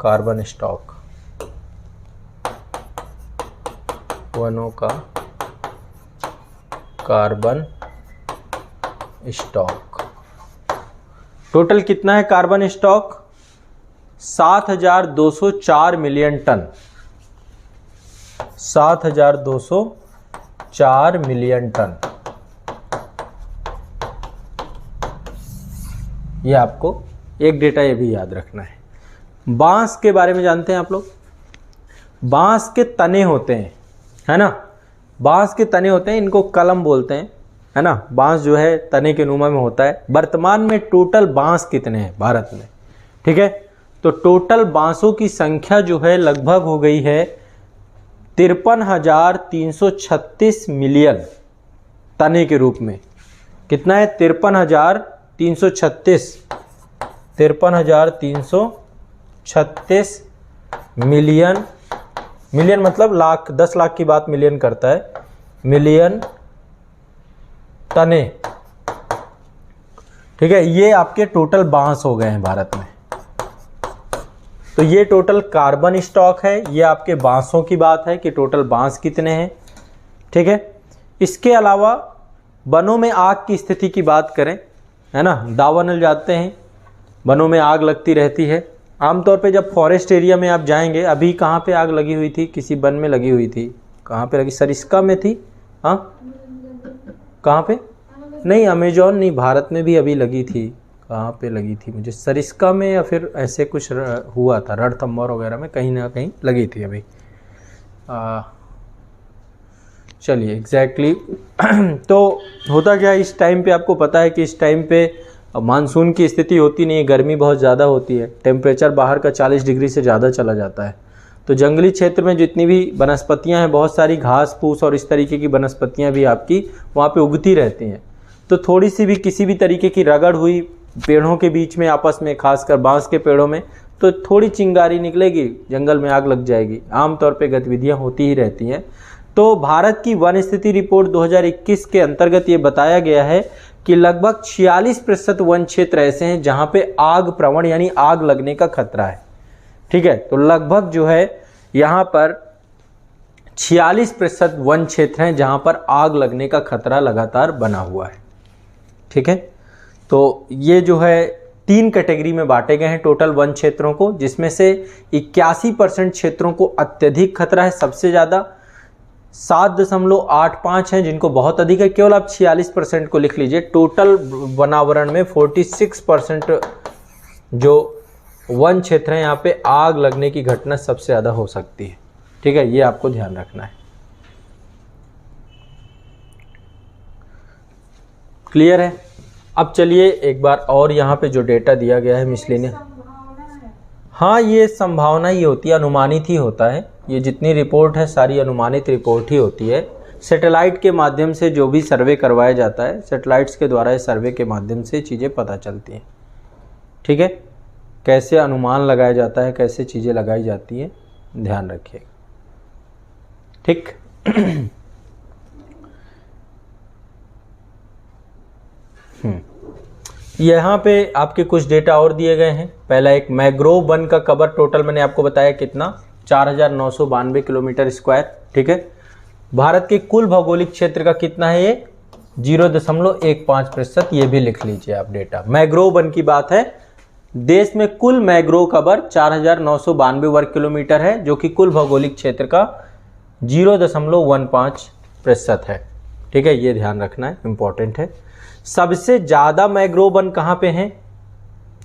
कार्बन स्टॉक, वनों का कार्बन स्टॉक टोटल कितना है? Carbon stock 7204 million ton, 7204 million ton. ये आपको एक डेटा ये भी याद रखना है। बांस के बारे में जानते हैं आप लोग? बांस के तने होते हैं, है ना, बांस के तने होते हैं, इनको कलम बोलते हैं, है ना। बांस जो है तने के नुमा में होता है। वर्तमान में टोटल बांस कितने हैं भारत में? ठीक है, तो टोटल बांसों की संख्या जो है लगभग हो गई है 53,336 मिलियन तने के रूप में। कितना है? 53,336 मिलियन। मिलियन मतलब लाख, 10 लाख की बात मिलियन करता है, मिलियन तने। ठीक है, ये आपके टोटल बांस हो गए हैं भारत में। तो ये टोटल कार्बन स्टॉक है, ये आपके बांसों की बात है कि टोटल बांस कितने हैं। ठीक है, इसके अलावा वनों में आग की स्थिति की बात करें, है ना, दावानल जाते हैं, वनों में आग लगती रहती है। आमतौर पे जब फॉरेस्ट एरिया में आप जाएंगे, अभी कहाँ पे आग लगी हुई थी? किसी वन में लगी हुई थी। कहाँ पे लगी? सरिस्का में थी। हाँ, कहाँ पे? नहीं, अमेजोन नहीं, भारत में भी अभी लगी थी। कहाँ पे लगी थी? मुझे सरिस्का में या फिर ऐसे कुछ हुआ था, रणथंभौर वगैरह में कहीं ना कहीं लगी थी अभी। चलिए एग्जैक्टली तो होता क्या है इस टाइम पे, आपको पता है कि इस टाइम पे मानसून की स्थिति होती नहीं है, गर्मी बहुत ज़्यादा होती है, टेम्परेचर बाहर का 40 डिग्री से ज़्यादा चला जाता है। तो जंगली क्षेत्र में जितनी भी वनस्पतियां हैं, बहुत सारी घास फूस और इस तरीके की वनस्पतियां भी आपकी वहाँ पे उगती रहती हैं। तो थोड़ी सी भी किसी भी तरीके की रगड़ हुई पेड़ों के बीच में आपस में, खासकर बांस के पेड़ों में, तो थोड़ी चिंगारी निकलेगी, जंगल में आग लग जाएगी। आमतौर पे गतिविधियां होती ही रहती हैं। तो भारत की वन स्थिति रिपोर्ट 2021 के अंतर्गत ये बताया गया है कि लगभग 46% वन क्षेत्र ऐसे हैं जहां पे आग प्रवण यानी आग लगने का खतरा है। ठीक है, तो लगभग जो है यहाँ पर 46% वन क्षेत्र हैं जहां पर आग लगने का खतरा लगातार बना हुआ है। ठीक है, तो ये जो है 3 कैटेगरी में बांटे गए हैं टोटल वन क्षेत्रों को, जिसमें से 81% क्षेत्रों को अत्यधिक खतरा है, सबसे ज़्यादा 7.85 हैं जिनको बहुत अधिक है। केवल आप 46% को लिख लीजिए। टोटल वनावरण में 46% जो वन क्षेत्र है यहाँ पे आग लगने की घटना सबसे ज़्यादा हो सकती है। ठीक है, ये आपको ध्यान रखना है। क्लियर है? अब चलिए एक बार और यहाँ पे जो डेटा दिया गया है मिसलेनियस, हाँ ये संभावना ही होती है, अनुमानित ही होता है। ये जितनी रिपोर्ट है सारी अनुमानित रिपोर्ट ही होती है। सैटेलाइट के माध्यम से जो भी सर्वे करवाया जाता है, सैटेलाइट्स के द्वारा इस सर्वे के माध्यम से चीज़ें पता चलती हैं। ठीक है, कैसे अनुमान लगाया जाता है, कैसे चीज़ें लगाई जाती हैं, ध्यान रखिए। ठीक यहाँ पे आपके कुछ डेटा और दिए गए हैं। पहला एक मैंग्रोव वन का कवर टोटल मैंने आपको बताया कितना, 4992 किलोमीटर स्क्वायर। ठीक है, भारत के कुल भौगोलिक क्षेत्र का कितना है, ये 0.15%। ये भी लिख लीजिए आप डेटा। मैंग्रोव वन की बात है, देश में कुल मैंग्रोव कवर 4992 वर्ग किलोमीटर है, जो कि कुल भौगोलिक क्षेत्र का 0.15% है। ठीक है, ये ध्यान रखना है, इंपॉर्टेंट है। सबसे ज्यादा मैंग्रोव वन कहां पे हैं,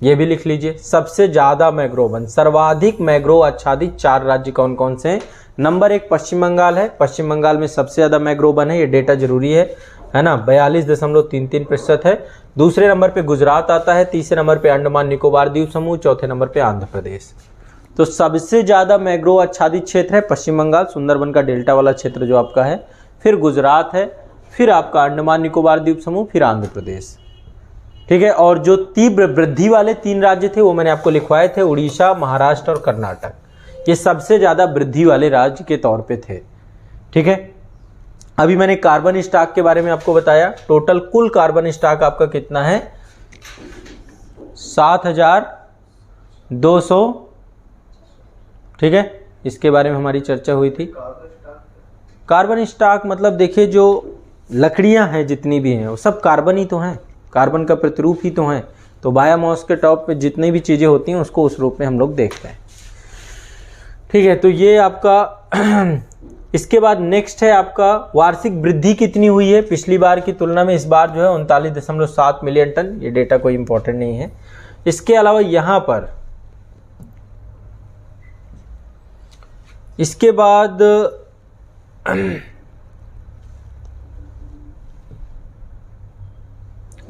ये भी लिख लीजिए। सबसे ज्यादा मैंग्रोव वन, सर्वाधिक मैंग्रोव आच्छादित 4 राज्य कौन कौन से हैं? नंबर 1 पश्चिम बंगाल है। पश्चिम बंगाल में सबसे ज्यादा मैंग्रोव वन है, ये डेटा जरूरी है ना, 42.33% है। दूसरे नंबर पे गुजरात आता है, तीसरे नंबर पे अंडमान निकोबार द्वीप समूह, चौथे नंबर पे आंध्र प्रदेश। तो सबसे ज्यादा मैंग्रोव आच्छादित क्षेत्र है पश्चिम बंगाल, सुंदरबन का डेल्टा वाला क्षेत्र जो आपका है, फिर गुजरात है, फिर आपका अंडमान निकोबार द्वीप समूह, फिर आंध्र प्रदेश। ठीक है, और जो तीव्र वृद्धि वाले 3 राज्य थे वो मैंने आपको लिखवाए थे, उड़ीसा, महाराष्ट्र और कर्नाटक। ये सबसे ज्यादा वृद्धि वाले राज्य के तौर पे थे। ठीक है, अभी मैंने कार्बन स्टॉक के बारे में आपको बताया। टोटल कुल कार्बन स्टॉक आपका कितना है, 7200। ठीक है, इसके बारे में हमारी चर्चा हुई थी। कार्बन स्टॉक मतलब देखिए जो लकड़ियां हैं जितनी भी हैं वो सब कार्बन ही तो हैं, कार्बन का प्रतिरूप ही तो हैं। तो बायोमास के टॉप पे जितनी भी चीज़ें होती हैं उसको उस रूप में हम लोग देखते हैं। ठीक है, तो ये आपका इसके बाद नेक्स्ट है आपका वार्षिक वृद्धि कितनी हुई है पिछली बार की तुलना में। इस बार जो है 39.7 मिलियन टन। ये डेटा कोई इंपॉर्टेंट नहीं है। इसके अलावा यहाँ पर इसके बाद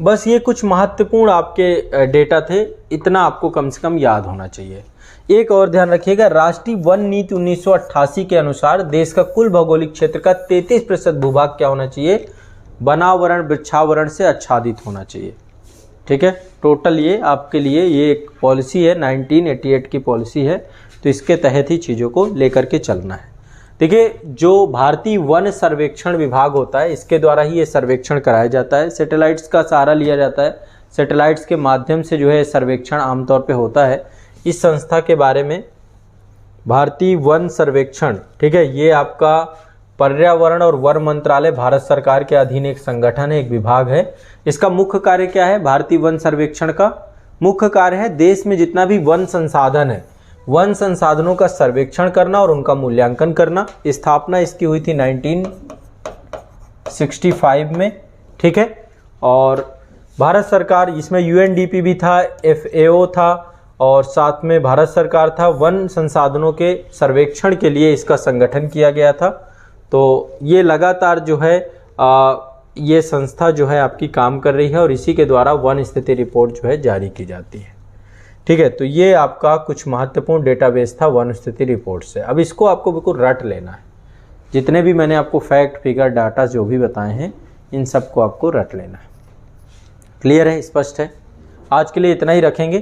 बस ये कुछ महत्वपूर्ण आपके डेटा थे, इतना आपको कम से कम याद होना चाहिए। एक और ध्यान रखिएगा, राष्ट्रीय वन नीति 1988 के अनुसार देश का कुल भौगोलिक क्षेत्र का 33% भूभाग क्या होना चाहिए, वनावरण वृक्षावरण से आच्छादित होना चाहिए। ठीक है, टोटल ये आपके लिए ये एक पॉलिसी है, 1988 की पॉलिसी है, तो इसके तहत ही चीज़ों को लेकर के चलना है। देखिए, जो भारतीय वन सर्वेक्षण विभाग होता है इसके द्वारा ही ये सर्वेक्षण कराया जाता है। सैटेलाइट्स का सहारा लिया जाता है, सैटेलाइट्स के माध्यम से जो है सर्वेक्षण आमतौर पे होता है। इस संस्था के बारे में भारतीय वन सर्वेक्षण, ठीक है, ये आपका पर्यावरण और वन मंत्रालय भारत सरकार के अधीन एक संगठन है, एक विभाग है। इसका मुख्य कार्य क्या है? भारतीय वन सर्वेक्षण का मुख्य कार्य है देश में जितना भी वन संसाधन है, वन संसाधनों का सर्वेक्षण करना और उनका मूल्यांकन करना। स्थापना इसकी हुई थी 1965 में। ठीक है, और भारत सरकार, इसमें यूएनडीपी भी था, एफएओ था और साथ में भारत सरकार था। वन संसाधनों के सर्वेक्षण के लिए इसका संगठन किया गया था। तो ये लगातार जो है ये संस्था जो है आपकी काम कर रही है और इसी के द्वारा वन स्थिति रिपोर्ट जो है जारी की जाती है। ठीक है, तो ये आपका कुछ महत्वपूर्ण डेटाबेस था वन स्थिति रिपोर्ट से। अब इसको आपको बिल्कुल रट लेना है, जितने भी मैंने आपको फैक्ट फिगर डाटा जो भी बताए हैं इन सबको आपको रट लेना है। क्लियर है, स्पष्ट है? आज के लिए इतना ही रखेंगे।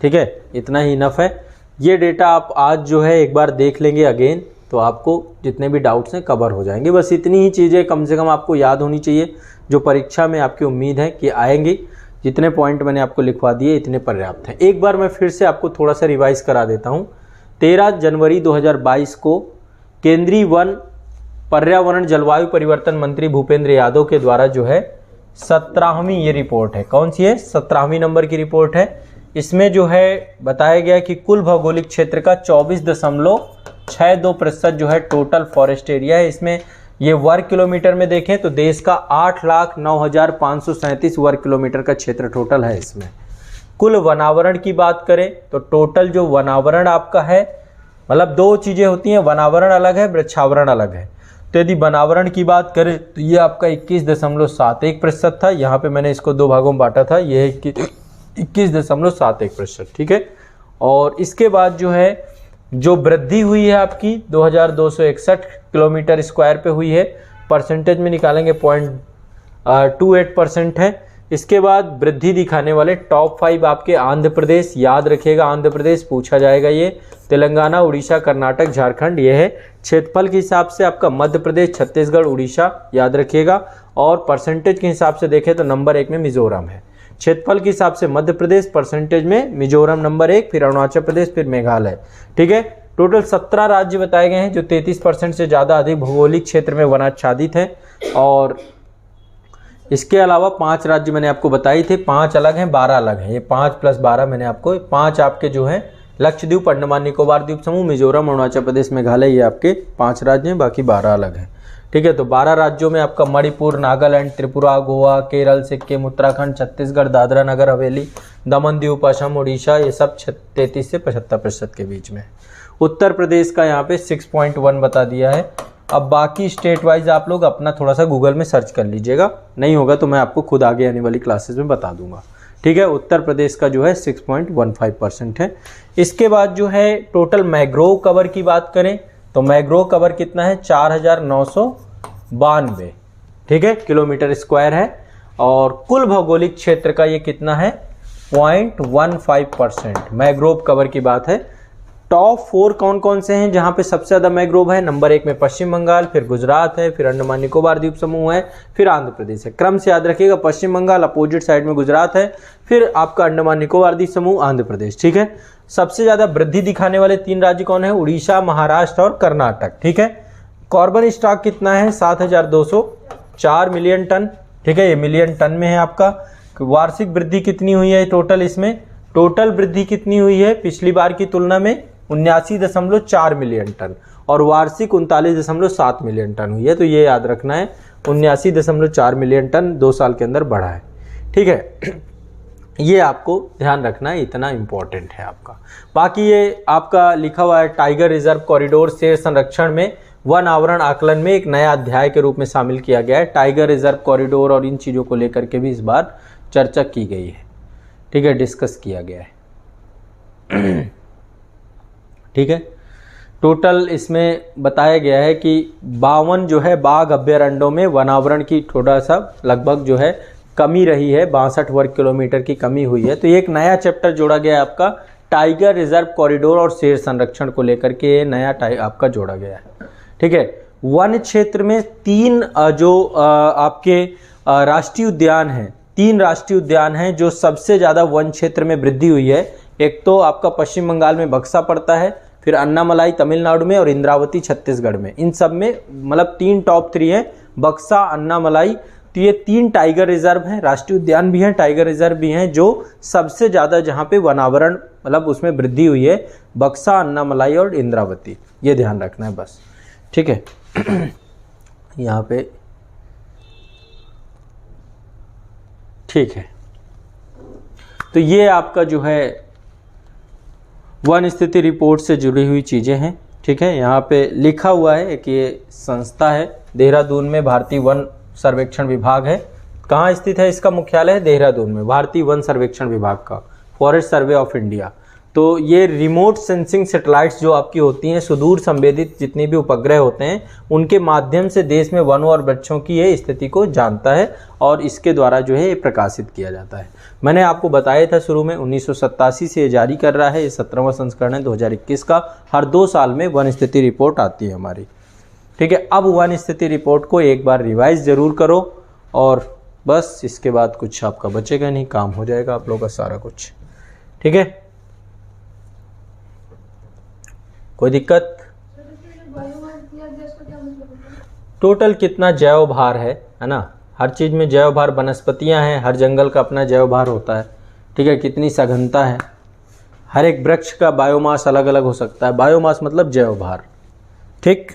ठीक है, इतना ही इनफ है। ये डेटा आप आज जो है एक बार देख लेंगे अगेन, तो आपको जितने भी डाउट्स हैं कवर हो जाएंगे। बस इतनी ही चीज़ें कम से कम आपको याद होनी चाहिए जो परीक्षा में आपकी उम्मीद है कि आएंगी। जितने पॉइंट मैंने आपको लिखवा दिए इतने पर्याप्त हैं। एक बार मैं फिर से आपको थोड़ा सा रिवाइज करा देता हूँ। 13 जनवरी 2022 को केंद्रीय वन पर्यावरण जलवायु परिवर्तन मंत्री भूपेंद्र यादव के द्वारा जो है 17वीं ये रिपोर्ट है। कौन सी है? 17वीं नंबर की रिपोर्ट है। इसमें जो है बताया गया कि कुल भौगोलिक क्षेत्र का 24.62% जो है टोटल फॉरेस्ट एरिया है। इसमें ये वर्ग किलोमीटर में देखें तो देश का 8,09,537 वर्ग किलोमीटर का क्षेत्र टोटल है। इसमें कुल वनावरण की बात करें तो टोटल जो वनावरण आपका है, मतलब दो चीज़ें होती हैं, वनावरण अलग है, वृक्षावरण अलग है। तो यदि वनावरण की बात करें तो ये आपका 21.71% था। यहाँ पे मैंने इसको दो भागों में बांटा था, ये है 21.71%। ठीक है, और इसके बाद जो है जो वृद्धि हुई है आपकी 2261 किलोमीटर स्क्वायर पे हुई है, परसेंटेज में निकालेंगे 0.28% है। इसके बाद वृद्धि दिखाने वाले टॉप 5 आपके आंध्र प्रदेश, याद रखिएगा आंध्र प्रदेश पूछा जाएगा ये, तेलंगाना, उड़ीसा, कर्नाटक, झारखंड ये है। क्षेत्रफल के हिसाब से आपका मध्य प्रदेश, छत्तीसगढ़, उड़ीसा याद रखिएगा। और परसेंटेज के हिसाब से देखें तो नंबर 1 में मिजोरम है। क्षेत्रफल के हिसाब से मध्य प्रदेश, परसेंटेज में मिजोरम नंबर 1, फिर अरुणाचल प्रदेश, फिर मेघालय। ठीक है, टोटल 17 राज्य बताए गए हैं जो 33% से ज़्यादा अधिक भौगोलिक क्षेत्र में वनाच्छादित हैं। और इसके अलावा 5 राज्य मैंने आपको बताई थे, 5 अलग हैं, 12 अलग हैं। ये 5 + 12 मैंने आपको 5 आपके जो हैं लक्षद्वीप, अंडमान निकोबार द्वीप समूह, मिजोरम, अरुणाचल प्रदेश, मेघालय, ये आपके 5 राज्य हैं, बाकी 12 अलग हैं। ठीक है, तो 12 राज्यों में आपका मणिपुर, नागालैंड, त्रिपुरा, गोवा, केरल, सिक्किम, उत्तराखंड, छत्तीसगढ़, दादरा नगर हवेली, दमन दीव, असम, उड़ीसा, ये सब 33 से 75% के बीच में। उत्तर प्रदेश का यहाँ पे 6.1 बता दिया है। अब बाकी स्टेट वाइज आप लोग अपना थोड़ा सा गूगल में सर्च कर लीजिएगा, नहीं होगा तो मैं आपको खुद आगे आने वाली क्लासेस में बता दूंगा। ठीक है, उत्तर प्रदेश का जो है 6.15% है। इसके बाद जो है टोटल मैग्रोव कवर की बात करें तो मैग्रोव कवर कितना है? 4,992 ठीक है किलोमीटर स्क्वायर है। और कुल भौगोलिक क्षेत्र का ये कितना है? 0.15% मैग्रोव कवर की बात है। टॉप 4 कौन कौन से हैं जहां पे सबसे ज़्यादा मैग्रोव है? नंबर 1 में पश्चिम बंगाल, फिर गुजरात है, फिर अंडमान निकोबार द्वीप समूह है, फिर आंध्र प्रदेश है। क्रम से याद रखिएगा, पश्चिम बंगाल, अपोजिट साइड में गुजरात है, फिर आपका अंडमान निकोबार द्वीप समूह, आंध्र प्रदेश। ठीक है, सबसे ज़्यादा वृद्धि दिखाने वाले 3 राज्य कौन है? उड़ीसा, महाराष्ट्र और कर्नाटक। ठीक है, कार्बन स्टॉक कितना है? 7,204 मिलियन टन। ठीक है, ये मिलियन टन में है आपका। वार्षिक वृद्धि कितनी हुई है टोटल? इसमें टोटल वृद्धि कितनी हुई है पिछली बार की तुलना में? 79.4 मिलियन टन, और वार्षिक 39.7 मिलियन टन हुई है। तो ये याद रखना है, 79.4 मिलियन टन 2 साल के अंदर बढ़ा है। ठीक है, ये आपको ध्यान रखना है, इतना इंपॉर्टेंट है आपका। बाकी ये आपका लिखा हुआ है टाइगर रिजर्व कॉरिडोर शेर संरक्षण में वन आवरण आकलन में एक नया अध्याय के रूप में शामिल किया गया है। टाइगर रिजर्व कॉरिडोर और इन चीज़ों को लेकर के भी इस बार चर्चा की गई है। ठीक है, डिस्कस किया गया है। ठीक है, टोटल इसमें बताया गया है कि 52 जो है बाघ अभ्यारण्यों में वनावरण की थोड़ा सा लगभग जो है कमी रही है, 62 वर्ग किलोमीटर की कमी हुई है। तो ये एक नया चैप्टर जोड़ा गया है आपका टाइगर रिजर्व कॉरिडोर और शेर संरक्षण को लेकर के, ये नया आपका जोड़ा गया है। ठीक है, वन क्षेत्र में 3 जो आपके राष्ट्रीय उद्यान हैं, 3 राष्ट्रीय उद्यान हैं जो सबसे ज़्यादा वन क्षेत्र में वृद्धि हुई है। एक तो आपका पश्चिम बंगाल में बक्सा पड़ता है, फिर अन्नामलाई तमिलनाडु में, और इंद्रावती छत्तीसगढ़ में। इन सब में मतलब 3 टॉप 3 हैं, बक्सा, अन्नामलाई। तो ये 3 टाइगर रिजर्व हैं, राष्ट्रीय उद्यान भी हैं, टाइगर रिजर्व भी हैं, जो सबसे ज़्यादा जहाँ पे वनावरण मतलब उसमें वृद्धि हुई है, बक्सा, अन्नामलाई और इंद्रावती। ये ध्यान रखना है बस। ठीक है, यहाँ पे ठीक है, तो ये आपका जो है वन स्थिति रिपोर्ट से जुड़ी हुई चीज़ें हैं। ठीक है, यहाँ पे लिखा हुआ है कि ये संस्था है देहरादून में, भारतीय वन सर्वेक्षण विभाग है। कहाँ स्थित है इसका मुख्यालय? है देहरादून में, भारतीय वन सर्वेक्षण विभाग का, फॉरेस्ट सर्वे ऑफ इंडिया। तो ये रिमोट सेंसिंग सैटेलाइट्स जो आपकी होती हैं, सुदूर संवेदित जितने भी उपग्रह होते हैं, उनके माध्यम से देश में वनों और वृक्षों की ये स्थिति को जानता है और इसके द्वारा जो है ये प्रकाशित किया जाता है। मैंने आपको बताया था शुरू में 1987 से ये जारी कर रहा है, ये 17वां संस्करण है 2021 का। हर 2 साल में वन स्थिति रिपोर्ट आती है हमारी। ठीक है, अब वन स्थिति रिपोर्ट को एक बार रिवाइज जरूर करो और बस इसके बाद कुछ आपका बचेगा नहीं, काम हो जाएगा आप लोगों का सारा कुछ। ठीक है, कोई दिक्कत? टोटल कितना जैव भार है ना, हर चीज़ में जैव भार, वनस्पतियाँ हैं, हर जंगल का अपना जैव भार होता है। ठीक है, कितनी सघनता है, हर एक वृक्ष का बायोमास अलग अलग हो सकता है। बायोमास मतलब जैव भार। ठीक।